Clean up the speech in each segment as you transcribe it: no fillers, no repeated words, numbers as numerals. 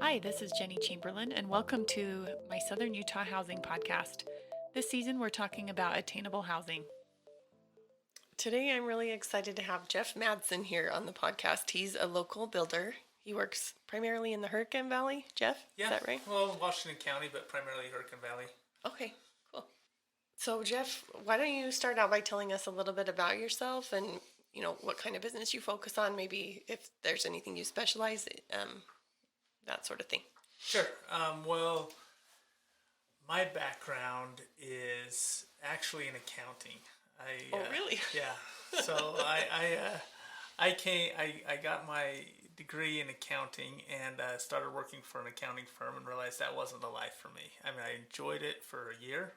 Hi, this is Jenny Chamberlain, and welcome to my Southern Utah Housing Podcast. This season, we're talking about attainable housing. Today, I'm really excited to have Jeff Madsen here on the podcast. He's a local builder. He works primarily in the Hurricane Valley. Jeff, is that right? Well, Washington County, but primarily Hurricane Valley. Okay, cool. So, Jeff, why don't you start out by telling us a little bit about yourself and, what kind of business you focus on, maybe if there's anything you specialize in, that sort of thing. Sure. Well, my background is actually in accounting. Really? Yeah. So I got my degree in accounting and started working for an accounting firm and realized that wasn't the life for me. I mean, I enjoyed it for a year,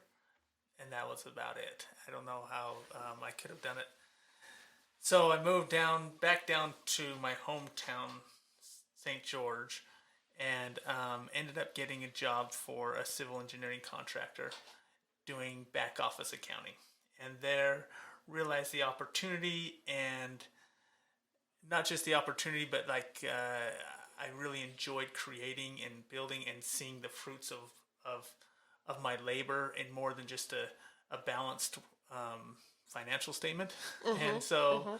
and that was about it. I don't know how I could have done it. So I moved back down to my hometown, St. George, and ended up getting a job for a civil engineering contractor doing back office accounting. And there realized the opportunity, and not just the opportunity, but I really enjoyed creating and building and seeing the fruits of my labor in more than just a balanced financial statement. And so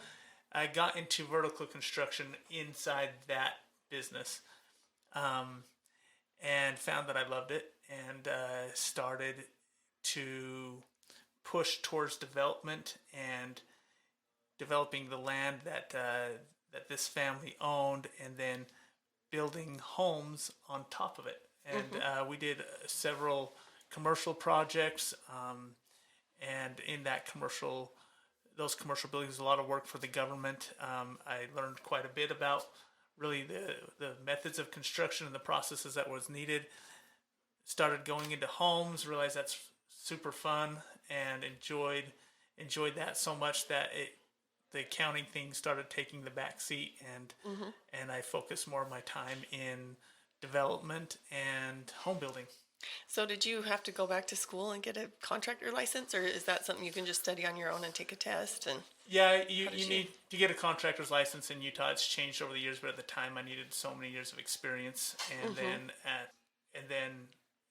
I got into vertical construction inside that business, and found that I loved it, and started to push towards development and developing the land that this family owned, and then building homes on top of it. And we did several commercial projects, and in those commercial buildings, a lot of work for the government. I learned quite a bit about really the methods of construction and the processes that was needed. Started going into homes, realized that's super fun, and enjoyed that so much that the accounting thing started taking the back seat, and I focused more of my time in development and home building. So, did you have to go back to school and get a contractor license, or is that something you can just study on your own and take a test? And Yeah, you need to get a contractor's license in Utah. It's changed over the years, but at the time I needed so many years of experience, and then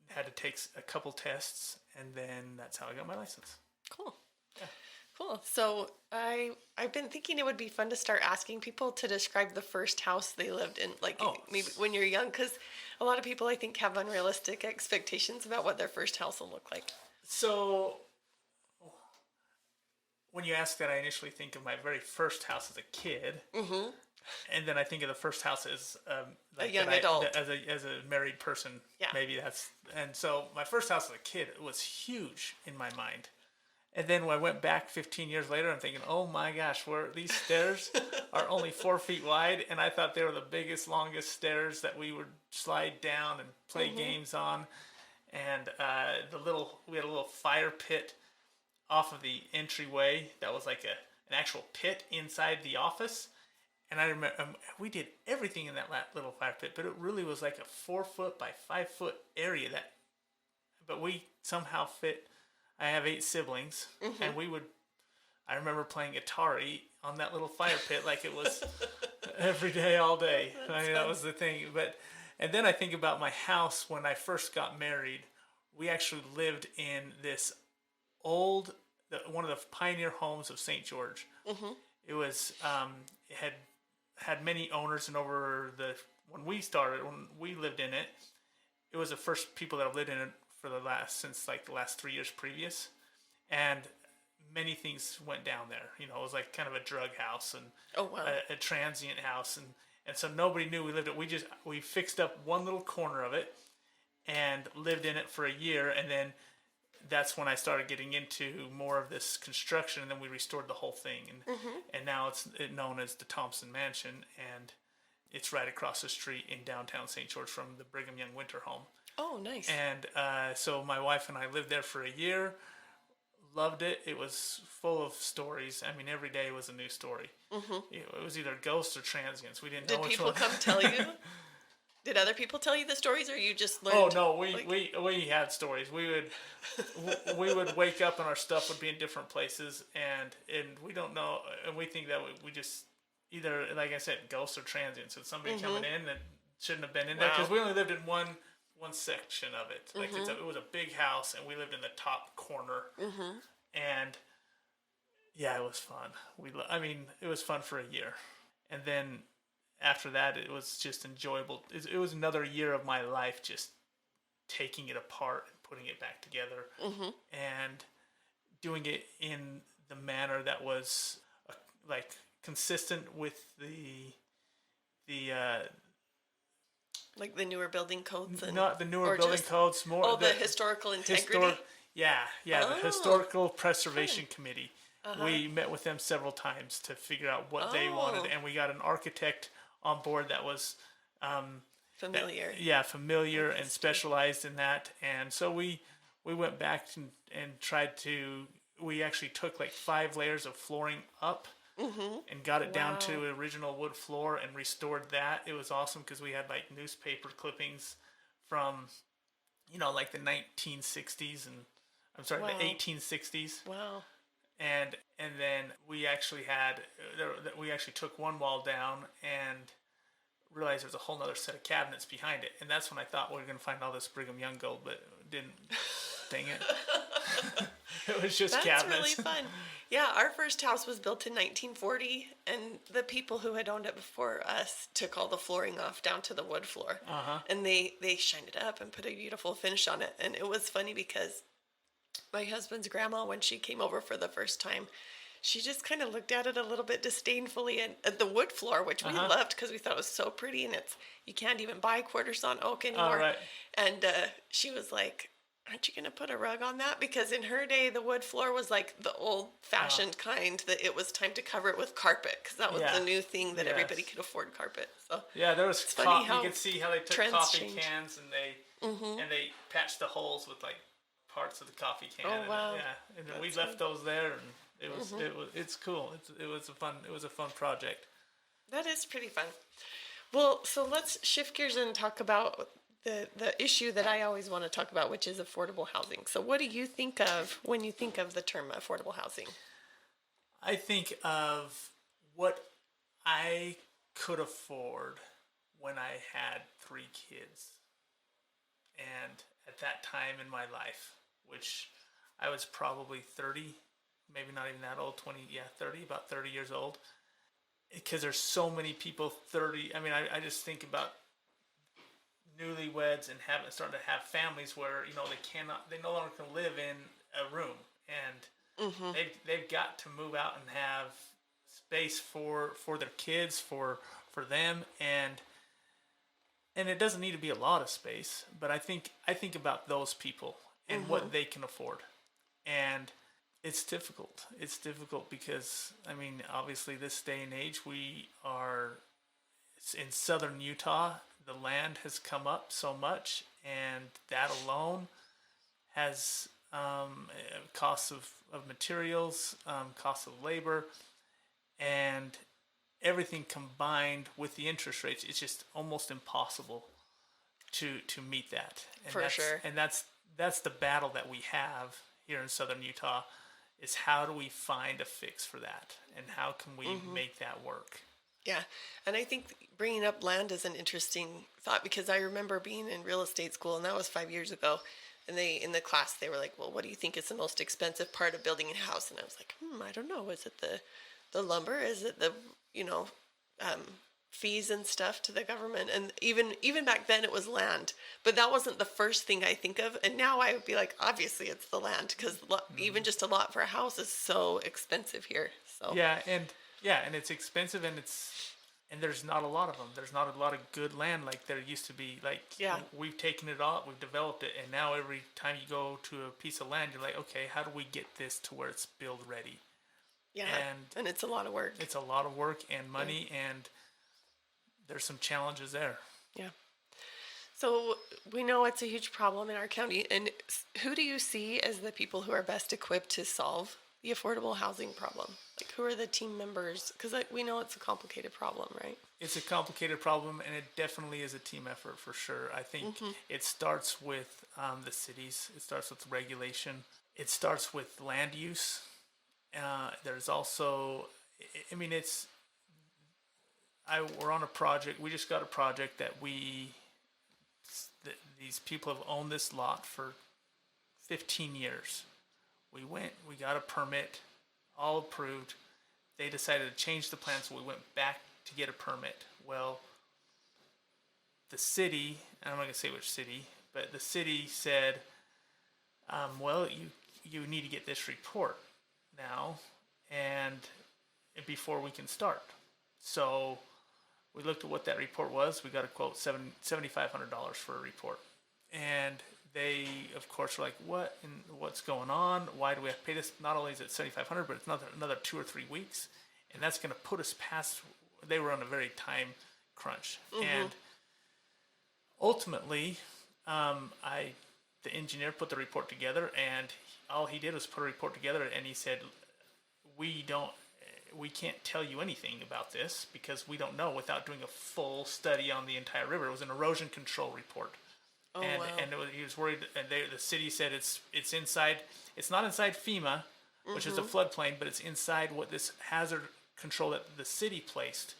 had to take a couple tests, and then that's how I got my license. Cool. Yeah. Cool. So I've been thinking it would be fun to start asking people to describe the first house they lived in, maybe when you're young, because a lot of people I think have unrealistic expectations about what their first house will look like. So when you ask that, I initially think of my very first house as a kid, and then I think of the first house as a young adult, as a married person. Yeah. Maybe that's. And so my first house as a kid was huge in my mind. And then when I went back 15 years later, I'm thinking, oh my gosh, these stairs are only 4 feet wide, and I thought they were the biggest, longest stairs that we would slide down and play games on. And we had a little fire pit off of the entryway that was like an actual pit inside the office. And I remember we did everything in that little fire pit, but it really was like a 4 foot by 5 foot area but we somehow fit. I have 8 siblings, and I remember playing Atari on that little fire pit like it was every day, all day. That was the thing. And then I think about my house when I first got married. We actually lived in this one of the pioneer homes of St. George. It was, it had many owners, and when we lived in it, it was the first people that have lived in it since the last 3 years previous, and many things went down there. It was like kind of a drug house and a transient house, and so nobody knew we lived it. We fixed up one little corner of it and lived in it for a year, and then that's when I started getting into more of this construction, and then we restored the whole thing, and now it's known as the Thompson Mansion, and it's right across the street in downtown St. George from the Brigham Young Winter Home. Oh, nice. And so my wife and I lived there for a year. Loved it. It was full of stories. I mean, every day was a new story. It was either ghosts or transients. We didn't know which one. Did people come tell you? Did other people tell you the stories, or you just learned? Oh no, we had stories. We would wake up and our stuff would be in different places, and we don't know, and we think that we just either, like I said, ghosts or transients. It's somebody coming in and shouldn't have been in there because we only lived in one section of it. Like Mm-hmm. it was a big house, and we lived in the top corner. Mm-hmm. And yeah, it was fun. I mean, it was fun for a year, and then after that, it was just enjoyable. It was another year of my life just taking it apart and putting it back together, Mm-hmm. and doing it in the manner that was like consistent with the Like the newer building codes and not the newer or building just- codes, more Oh, the historical integrity. the Oh, historical preservation committee. We met with them several times to figure out what they wanted, and we got an architect on board that was Familiar. familiar and specialized in that. And so we went back and tried to. We actually took like 5 layers of flooring up. And got it down to original wood floor and restored that. It was awesome because we had like newspaper clippings from, like the 1960s and the 1860s. Wow. And then we actually took one wall down and realized there's a whole other set of cabinets behind it. And that's when I thought we were going to find all this Brigham Young gold, but didn't. Dang it. It was just cabinets. That's really fun. Yeah, our first house was built in 1940, and the people who had owned it before us took all the flooring off down to the wood floor. And they shined it up and put a beautiful finish on it. And it was funny because my husband's grandma, when she came over for the first time, she just kind of looked at it a little bit disdainfully, and at the wood floor, which we loved because we thought it was so pretty, and you can't even buy quarter sawn oak anymore. Right. And she was like, aren't you going to put a rug on that? Because in her day, the wood floor was like the old-fashioned kind that it was time to cover it with carpet because that was the new thing that everybody could afford carpet. So yeah, there was funny how you could see how they took coffee cans and they patched the holes with like parts of the coffee can. Oh, wow. And then we left those there, and it's cool. It was a fun project. That is pretty fun. Well, so let's shift gears and talk about the issue that I always want to talk about, which is affordable housing. So what do you think of when you think of the term affordable housing? I think of what I could afford when I had 3 kids. And at that time in my life, which I was probably 30, maybe not even that old, 30, about 30 years old. Because there's so many people 30. I mean, I just think about newlyweds and starting to have families where they no longer can live in a room, and they've got to move out and have space for their kids, for them, and it doesn't need to be a lot of space, but I think about those people and what they can afford, and it's difficult. It's difficult because obviously this day and age we are in southern Utah. The land has come up so much, and that alone has costs of materials, costs of labor, and everything combined with the interest rates. It's just almost impossible to meet that. And sure. And that's the battle that we have here in southern Utah, is how do we find a fix for that, and how can we make that work? Yeah, and I think bringing up land is an interesting thought because I remember being in real estate school, and that was 5 years ago. And in the class, they were like, "Well, what do you think is the most expensive part of building a house?" And I was like, I don't know. Is it the lumber? Is it the fees and stuff to the government? And even back then, it was land. But that wasn't the first thing I think of. And now I would be like, obviously, it's the land because even just a lot for a house is so expensive here. So and it's expensive, and there's not a lot of them. There's not a lot of good land like there used to be. Like, we've taken it all, we've developed it, and now every time you go to a piece of land, you're like, okay, how do we get this to where it's build ready? Yeah, and it's a lot of work. It's a lot of work and money, and there's some challenges there. Yeah. So we know it's a huge problem in our county, and who do you see as the people who are best equipped to solve the affordable housing problem? Like, who are the team members? Because we know it's a complicated problem, right? It's a complicated problem, and it definitely is a team effort for sure. I think it starts with the cities. It starts with regulation. It starts with land use. There's also, we're on a project. We just got a project that these people have owned this lot for 15 years. We got a permit, all approved. They decided to change the plan, so we went back to get a permit. Well, the city, I'm not going to say which city, but the city said, well, you need to get this report now, and before we can start. So we looked at what that report was. We got a quote, $7,500 for a report. And they, of course, were like, what's going on? Why do we have to pay this? Not only is it $7,500, but it's another 2 or 3 weeks. And that's going to put us past, they were on a very time crunch. And ultimately, the engineer put the report together, and all he did was put a report together, and he said, we can't tell you anything about this because we don't know without doing a full study on the entire river. It was an erosion control report. Oh, And wow. he was worried, and the city said it's inside. It's not inside FEMA, which is a floodplain, but it's inside what this hazard control that the city placed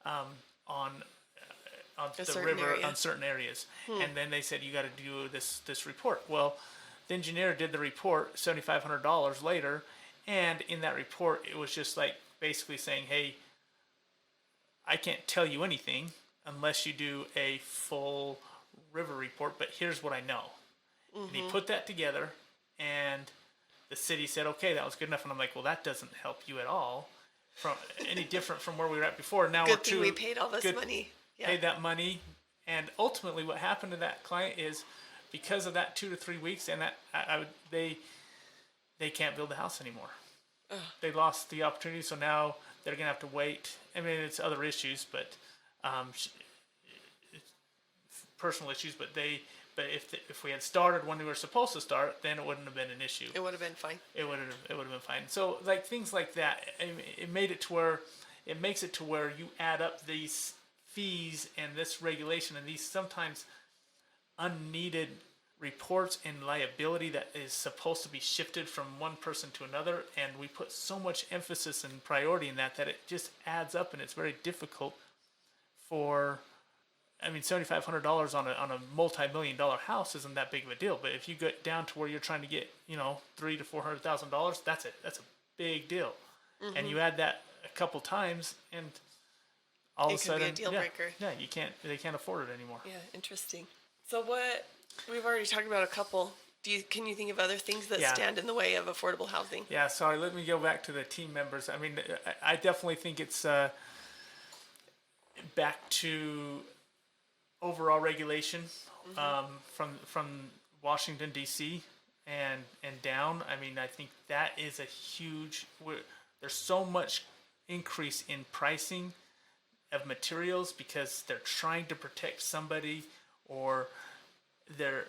on the river area. on certain areas. And then they said you got to do this report. Well, the engineer did the report $7,500 later, and in that report it was just like basically saying, hey, I can't tell you anything unless you do a full river report, but here's what I know. And he put that together, and the city said, okay, that was good enough. And I'm like, well, that doesn't help you at all, from any different from where we were at before. Now Good thing we paid all this money. Yeah. Paid that money, and ultimately what happened to that client is because of that 2 to 3 weeks, and that they can't build the house anymore. They lost the opportunity, so now they're gonna have to wait. I mean, it's other issues, but personal issues. But if we had started when we were supposed to start, then it wouldn't have been an issue. It would have been fine. It would have been fine. So like things like that, I mean, it makes it to where you add up these fees and this regulation and these sometimes unneeded reports and liability that is supposed to be shifted from one person to another, and we put so much emphasis and priority in that it just adds up, and it's very difficult for, I mean, $7,500 on a multi-million-dollar house isn't that big of a deal, but if you get down to where you're trying to get, $300,000 to $400,000, that's it. That's a big deal, and you add that a couple times, and all of a sudden, be a deal breaker. Yeah, they can't afford it anymore. Yeah, interesting. So we've already talked about a couple. Can you think of other things that stand in the way of affordable housing? Yeah, sorry, let me go back to the team members. I mean, I definitely think it's back to overall regulation from Washington, D.C. and down. I mean, I think that is a huge, there's so much increase in pricing of materials because they're trying to protect somebody, or they're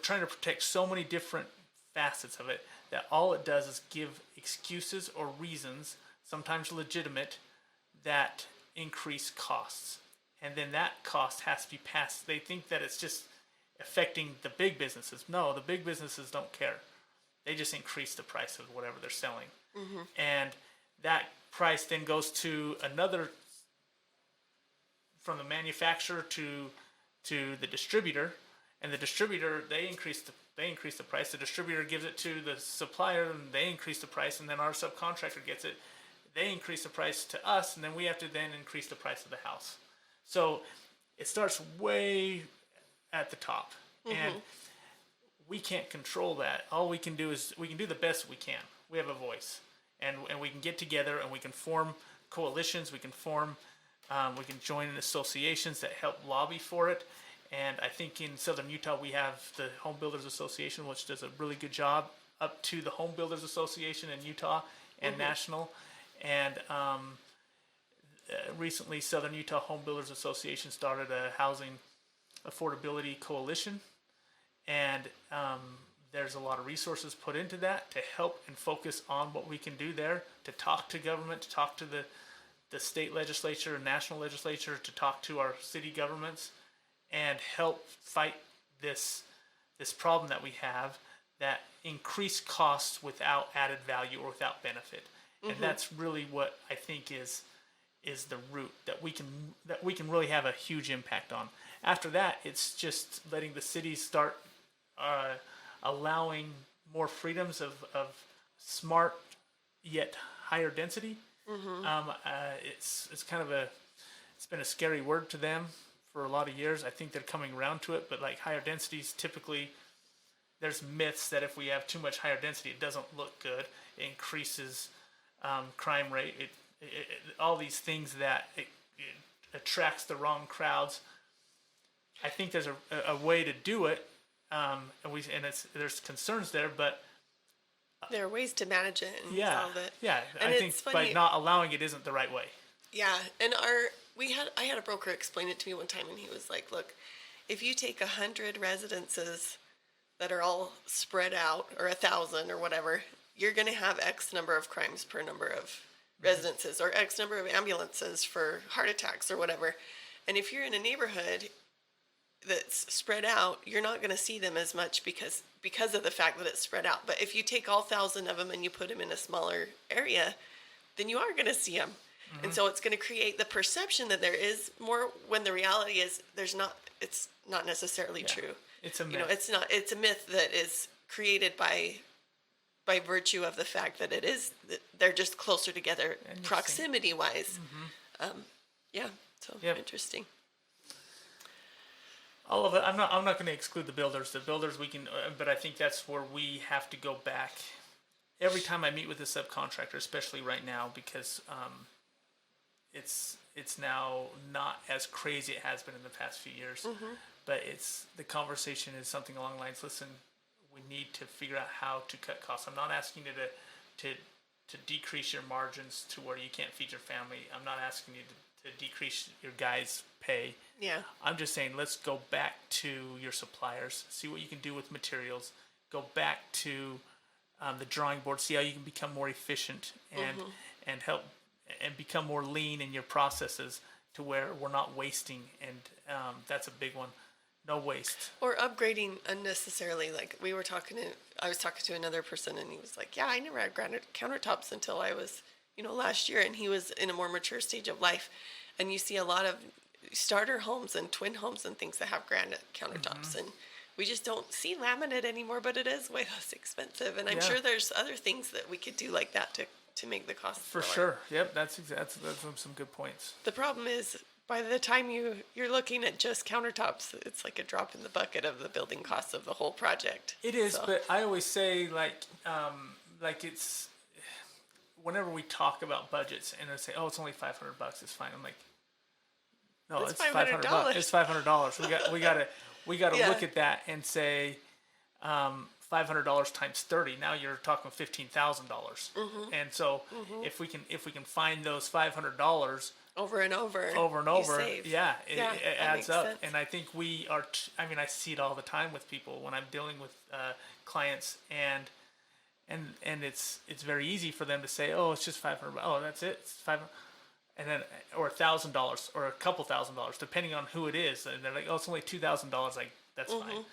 trying to protect so many different facets of it that all it does is give excuses or reasons, sometimes legitimate, that increase costs. And then that cost has to be passed. They think that it's just affecting the big businesses. No, the big businesses don't care. They just increase the price of whatever they're selling. And that price then goes to another, from the manufacturer to the distributor, and the distributor, they increase the price. The distributor gives it to the supplier, and they increase the price, and then our subcontractor gets it. They increase the price to us, and then we have to then increase the price of the house. So it starts way at the top, and we can't control that. All we can do is we can do the best we can. We have a voice, and we can get together, and we can form coalitions. We can join in associations that help lobby for it. And I think in Southern Utah, we have the Home Builders Association, which does a really good job, up to the Home Builders Association in Utah and national. And recently, Southern Utah Home Builders Association started a housing affordability coalition. And there's a lot of resources put into that to help and focus on what we can do there, to talk to government, to talk to the state legislature and national legislature, to talk to our city governments, and help fight this problem that we have, that increase costs without added value or without benefit. And that's really what I think is is the root that we can really have a huge impact on. After that, it's just letting the cities start allowing more freedoms of smart yet higher density. It's kind of it's been a scary word to them for a lot of years. I think they're coming around to it, but like higher densities, typically there's myths that if we have too much higher density, it doesn't look good. It increases crime rate. All these things that it attracts the wrong crowds. I think there's a way to do it, and there's concerns there, but there are ways to manage it and yeah, solve it. yeah. And I think by not allowing it isn't the right way. Yeah, and I had a broker explain it to me one time, and he was like, "Look, if you take 100 residences that are all spread out, or 1,000 or whatever, you're going to have X number of crimes per number of residences, or X number of ambulances for heart attacks or whatever. And if you're in a neighborhood that's spread out, you're not going to see them as much because of the fact that it's spread out. But if you take all 1,000 of them and you put them in a smaller area, then you are going to see them. And so it's going to create the perception that there is more, when the reality is it's not necessarily true. It's a myth. You know, it's a myth that is created by virtue of the fact that they're just closer together proximity wise. Yeah, so interesting. All of it. I'm not going to exclude the builders. The builders we can, but I think that's where we have to go back. Every time I meet with a subcontractor, especially right now, because it's now not as crazy it has been in the past few years. But the conversation is something along the lines. Listen, we need to figure out how to cut costs. I'm not asking you to decrease your margins to where you can't feed your family. I'm not asking you to decrease your guys' pay. Yeah. I'm just saying, let's go back to your suppliers, see what you can do with materials, go back to the drawing board, see how you can become more efficient and help and become more lean in your processes to where we're not wasting. And that's a big one. No waste. Or upgrading unnecessarily. Like I was talking to another person, and he was like, "Yeah, I never had granite countertops until I was, last year." And he was in a more mature stage of life, and you see a lot of starter homes and twin homes and things that have granite countertops, and we just don't see laminate anymore. But it is way less expensive, and I'm sure there's other things that we could do like that to make the cost for lower. sure. Yep, that's some good points. The problem is, by the time you're looking at just countertops, it's like a drop in the bucket of the building costs of the whole project. It is, but I always say like it's whenever we talk about budgets and they say, "Oh, it's only $500, it's fine." I'm like, "No, it's $500. It's $500. We got to look at that and say $500 times 30. Now you're talking $15,000. And so if we can find those $500 over and over, it adds up. Sense. And I think we are. I see it all the time with people when I'm dealing with clients, and it's very easy for them to say, "Oh, it's just $500. Oh, that's it. It's $500." And then, or $1,000 or a couple $1,000, depending on who it is. And they're like, "Oh, it's only $2,000. Like, that's fine."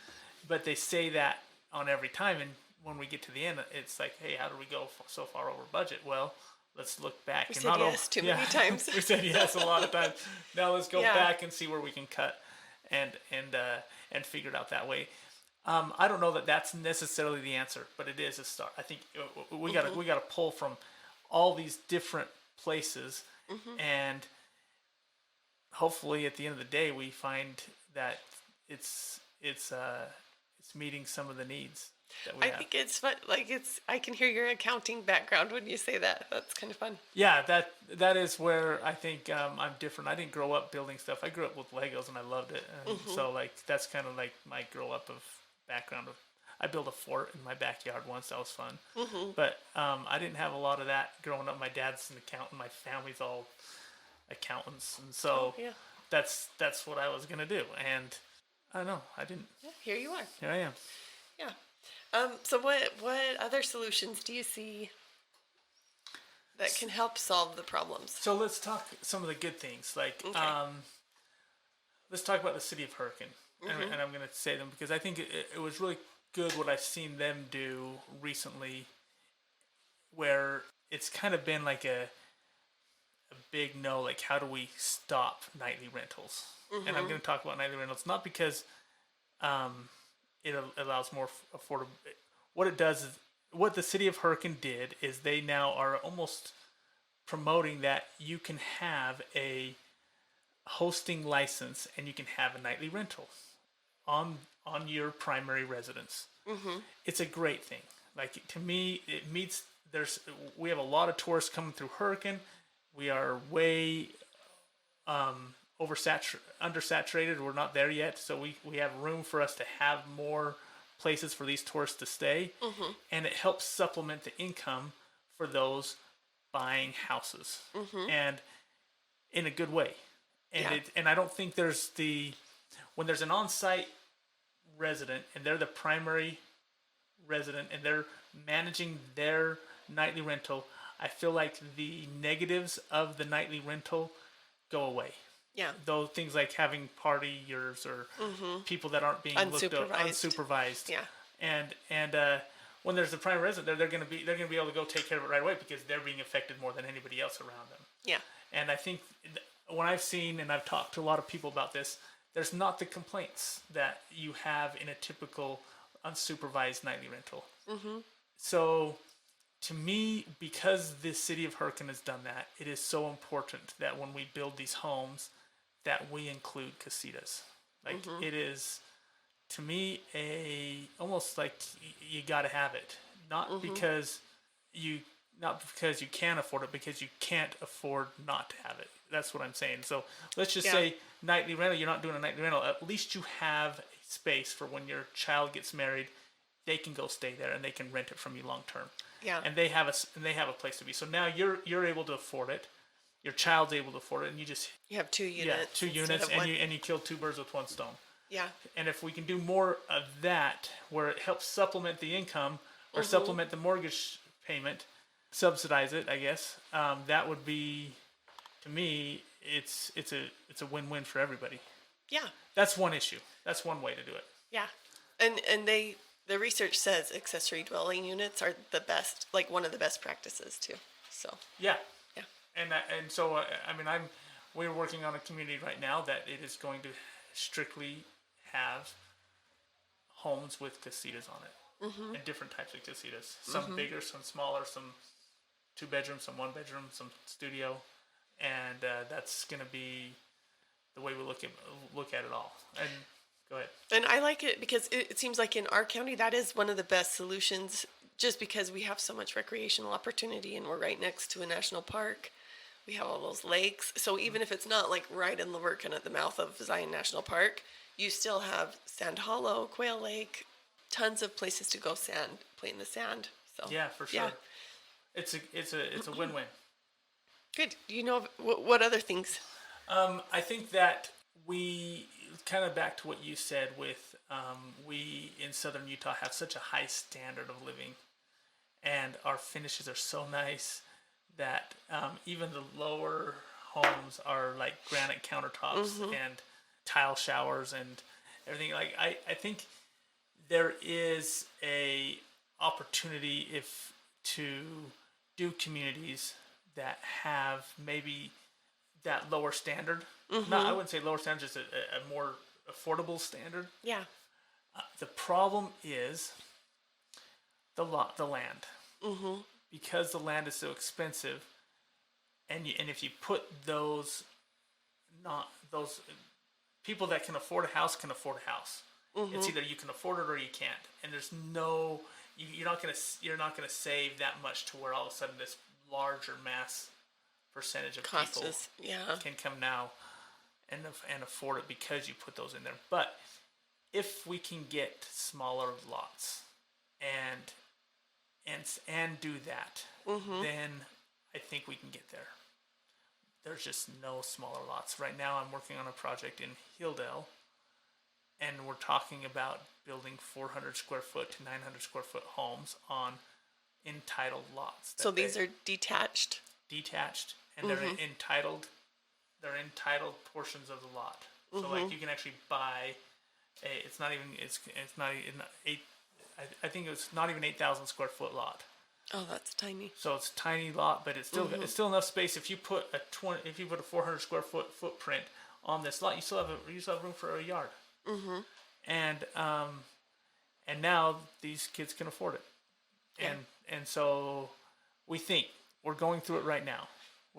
But they say that on every time, and when we get to the end, it's like, "Hey, how do we go so far over budget?" Well, let's look back. We said yes too many times. We said yes a lot of times. Now let's go back and see where we can cut, and figure it out that way. I don't know that that's necessarily the answer, but it is a start. I think we gotta pull from all these different places, and hopefully at the end of the day we find that it's meeting some of the needs that we have. Think it's fun. Like I can hear your accounting background when you say that. That's kind of fun. Yeah, that is where I think I'm different. I didn't grow up building stuff. I grew up with Legos and I loved it. And so like that's kind of like my grow up of background. I built a fort in my backyard once. That was fun. But I didn't have a lot of that growing up. My dad's an accountant. My family's all accountants, and so that's what I was gonna do. And I don't know. I didn't. Yeah, here you are. Here I am. Yeah. So what other solutions do you see that can help solve the problems? So let's talk some of the good things. Like, let's talk about the city of Hurricane. And I'm going to say them because I think it was really good what I've seen them do recently, where it's kind of been like a big no. Like, how do we stop nightly rentals? And I'm going to talk about nightly rentals not because it allows more affordable. What it does is, what the city of Hurricane did is they now are almost promoting that you can have a hosting license and you can have a nightly rental on your primary residence. It's a great thing. Like, to me, it meets. We have a lot of tourists coming through Hurricane. We are way undersaturated. We're not there yet, so we have room for us to have more places for these tourists to stay, and it helps supplement the income for those buying houses, and in a good way. And I don't think when there's an on-site resident and they're the primary resident and they're managing their nightly rental, I feel like the negatives of the nightly rental go away. Yeah. Those things like having partiers or people that aren't being unsupervised. Yeah. And when there's a primary resident, they're going to be able to go take care of it right away because they're being affected more than anybody else around them. Yeah. And I think when I've seen and I've talked to a lot of people about this, there's not the complaints that you have in a typical unsupervised nightly rental. So, to me, because the city of Hurricane has done that, it is so important that when we build these homes, that we include casitas. Like, it is, to me, almost like you got to have it. Not because you can afford it, because you can't afford not to have it. That's what I'm saying. So let's just say nightly rental. You're not doing a nightly rental. At least you have a space for when your child gets married, they can go stay there and they can rent it from you long term. Yeah. And they have a place to be. So now you're able to afford it. Your child's able to afford it, and you have 2 units. Yeah, 2 units, and you kill 2 birds with 1 stone. Yeah. And if we can do more of that, where it helps supplement the income or supplement the mortgage payment, subsidize it, I guess, that would be, to me, it's a win-win for everybody. Yeah. That's one issue. That's one way to do it. Yeah. And the research says accessory dwelling units are the best, like one of the best practices too. So. Yeah. Yeah. And so I mean, we're working on a community right now that it is going to strictly have homes with casitas on it, and different types of casitas. Some bigger, some smaller, some 2 bedroom, some 1 bedroom, some studio, and that's going to be the way we look at it all. And go ahead. And I like it because it seems like in our county that is one of the best solutions, just because we have so much recreational opportunity and we're right next to a national park. We have all those lakes. So even if it's not like right in the working at the mouth of Zion National Park, you still have Sand Hollow, Quail Lake, tons of places to go play in the sand. So yeah, for sure. Yeah. It's a win-win. Good. Do you know what other things? I think that we kind of back to what you said with we in Southern Utah have such a high standard of living, and our finishes are so nice that even the lower homes are like granite countertops and tile showers and everything. Like I think there is a opportunity to do communities that have maybe that lower standard. Not, I wouldn't say lower standard, just a more affordable standard. Yeah. The problem is the land. Because the land is so expensive, and if you put those people that can afford a house can afford a house. It's either you can afford it or you can't, and there's no you're not gonna save that much to where all of a sudden this larger mass percentage of people can come now and afford it because you put those in there. But if we can get smaller lots and do that, then I think we can get there. There's just no smaller lots. Right now I'm working on a project in Hilldale, and we're talking about building 400 square foot to 900 square foot homes on entitled lots. So these are detached? Detached, and they're entitled portions of the lot. So like you can actually buy I think it's not even 8,000 square foot lot. Oh, that's tiny. So it's a tiny lot, but it's still enough space. If you put a 400 square foot footprint on this lot, you still have room for a yard. Mm-hmm. And now these kids can afford it. Yeah. And so we think we're going through it right now.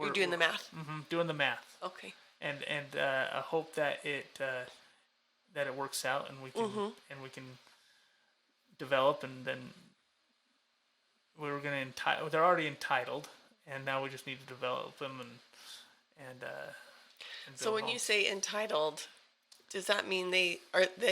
You're doing the math. Doing the math. Okay. And I hope that it works out, and we can develop, and then they're already entitled, and now we just need to develop them and So when you say entitled, does that mean they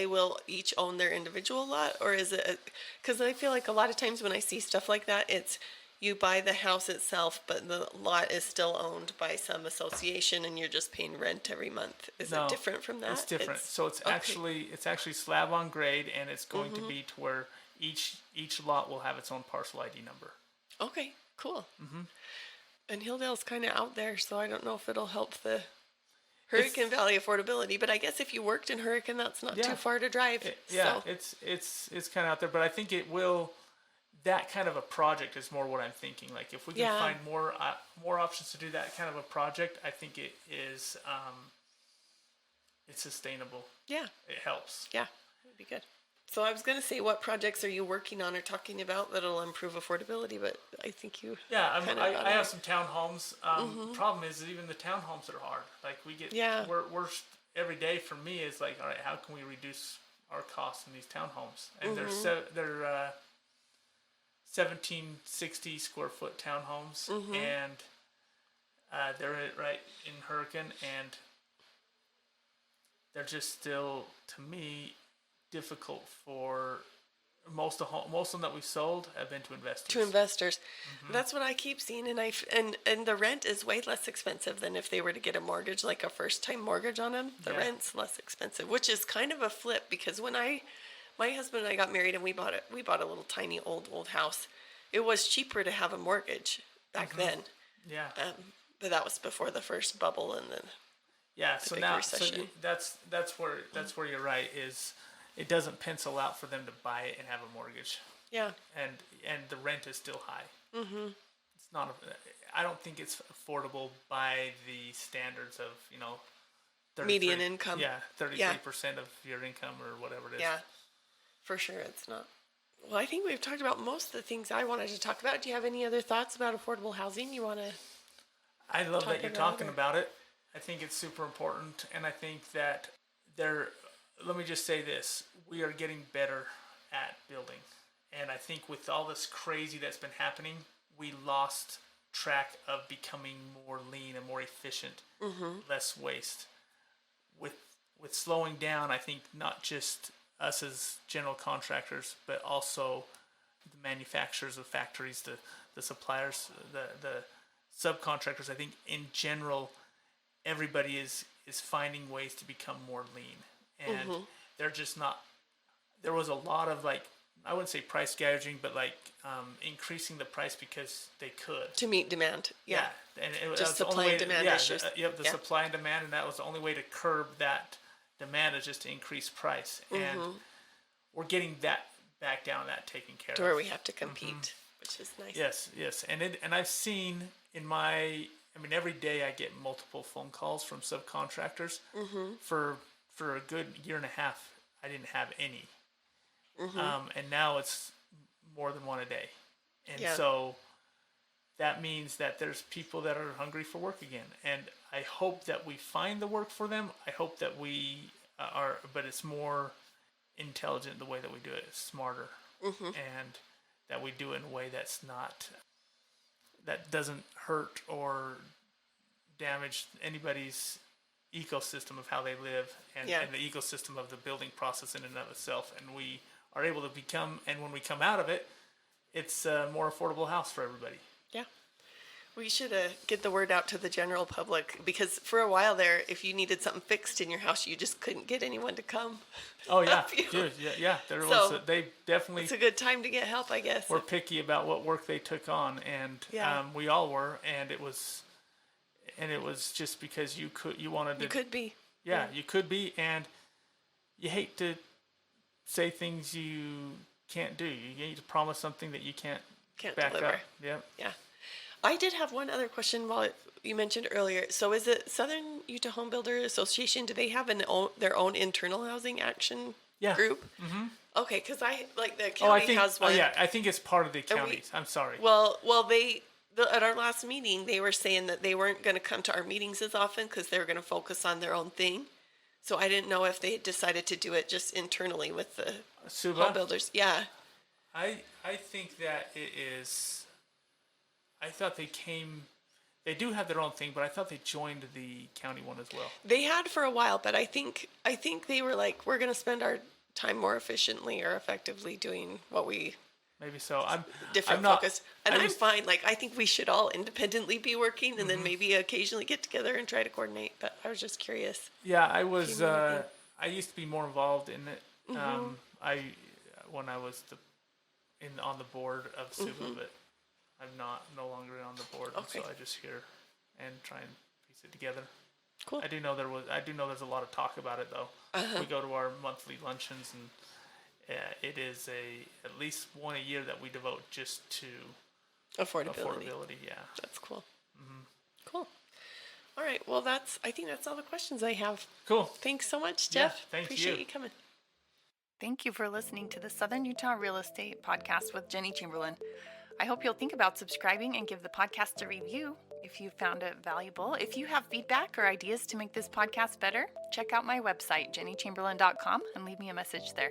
will each own their individual lot, or is it? Because I feel like a lot of times when I see stuff like that, it's you buy the house itself, but the lot is still owned by some association, and you're just paying rent every month. Is it different from that? It's different. So it's actually slab on grade, and it's going to be to where each lot will have its own parcel ID number. Okay, cool. And Hilldale's kind of out there, so I don't know if it'll help the Hurricane Valley affordability. But I guess if you worked in Hurricane, that's not too far to drive. It's kind of out there, but I think it will. That kind of a project is more what I'm thinking. Like if we can find more options to do that kind of a project, I think it is it's sustainable. Yeah, it helps. Yeah, it'd be good. So I was going to say, what projects are you working on or talking about that'll improve affordability? But I think you. Yeah, I have some townhomes. The problem is even the townhomes are hard. Like we get. Yeah. We're every day for me is like, all right, how can we reduce our costs in these townhomes? And they're 1760 square foot townhomes, and they're right in Hurricane, and they're just still, to me, difficult for most of them that we've sold have been to investors. To investors, that's what I keep seeing, and the rent is way less expensive than if they were to get a mortgage, like a first time mortgage on them. The rent's less expensive, which is kind of a flip, because when my husband and I got married and we bought a little tiny old house, it was cheaper to have a mortgage back then. Yeah. But that was before the first bubble and then so now recession. That's where you're right, is it doesn't pencil out for them to buy it and have a mortgage. Yeah. And the rent is still high. It's not I don't think it's affordable by the standards of, median income. Yeah, 33% of your income or whatever it is. Yeah. For sure it's not. Well, I think we've talked about most of the things I wanted to talk about. Do you have any other thoughts about affordable housing you want to I love that you're talking about it. I think it's super important, and I think that let me just say this, we are getting better at building. And I think with all this crazy that's been happening, we lost track of becoming more lean and more efficient, less waste. With slowing down, I think not just us as general contractors, but also the manufacturers of factories, the suppliers, the subcontractors. I think in general, everybody is finding ways to become more lean, and they're just not. There was a lot of I wouldn't say price gouging, but increasing the price because they could to meet demand. Yeah, and it just supply and demand issues. Supply and demand, and that was the only way to curb that demand, is just to increase price, and we're getting that back down, that taken care of. To where we have to compete, which is nice. Yes, and I've seen every day I get multiple phone calls from subcontractors. For a good year and a half, I didn't have any. And now it's more than one a day. And so that means that there's people that are hungry for work again. And I hope that we find the work for them. I hope that we but it's more intelligent the way that we do it. It's smarter. And that we do it in a way that doesn't hurt or damage anybody's ecosystem of how they live and the ecosystem of the building process in and of itself. And we are able to become, and when we come out of it, it's a more affordable house for everybody. Yeah. We should get the word out to the general public, because for a while there, if you needed something fixed in your house, you just couldn't get anyone to come. Oh yeah, dude, yeah. They definitely. It's a good time to get help, I guess. We're picky about what work they took on, and we all were, and it was just because you wanted to. You could be. Yeah, you could be, and you hate to say things you can't do. You need to promise something that you can't can't back deliver. up. Yep. Yeah. I did have one other question while you mentioned earlier. So is it Southern Utah Home Builder Association? Do they have their own internal housing action group? Mm-hmm. Okay, because I like the county has one. Oh yeah, I think it's part of the counties. I'm sorry. Well, at our last meeting, they were saying that they weren't going to come to our meetings as often because they were going to focus on their own thing. So I didn't know if they had decided to do it just internally with the home builders. Yeah. I think that it is. I thought they came. They do have their own thing, but I thought they joined the county one as well. They had for a while, but I think they were like, we're going to spend our time more efficiently or effectively doing what we. Maybe so. I'm not focused, and I'm fine. Like I think we should all independently be working, and then maybe occasionally get together and try to coordinate. But I was just curious. Yeah, I was. I used to be more involved in it. When I was on the board of SUBA, but I'm no longer on the board, so I just hear and try and piece it together. Cool. I do know there's a lot of talk about it though. We go to our monthly luncheons, and it is at least one a year that we devote just to affordability. Yeah, that's cool. Cool. All right. Well, I think that's all the questions I have. Cool. Thanks so much, Jeff. Yeah, Appreciate you coming. Thank you for listening to the Southern Utah Real Estate Podcast with Jenny Chamberlain. I hope you'll think about subscribing and give the podcast a review if you found it valuable. If you have feedback or ideas to make this podcast better, check out my website, jennychamberlain.com, and leave me a message there.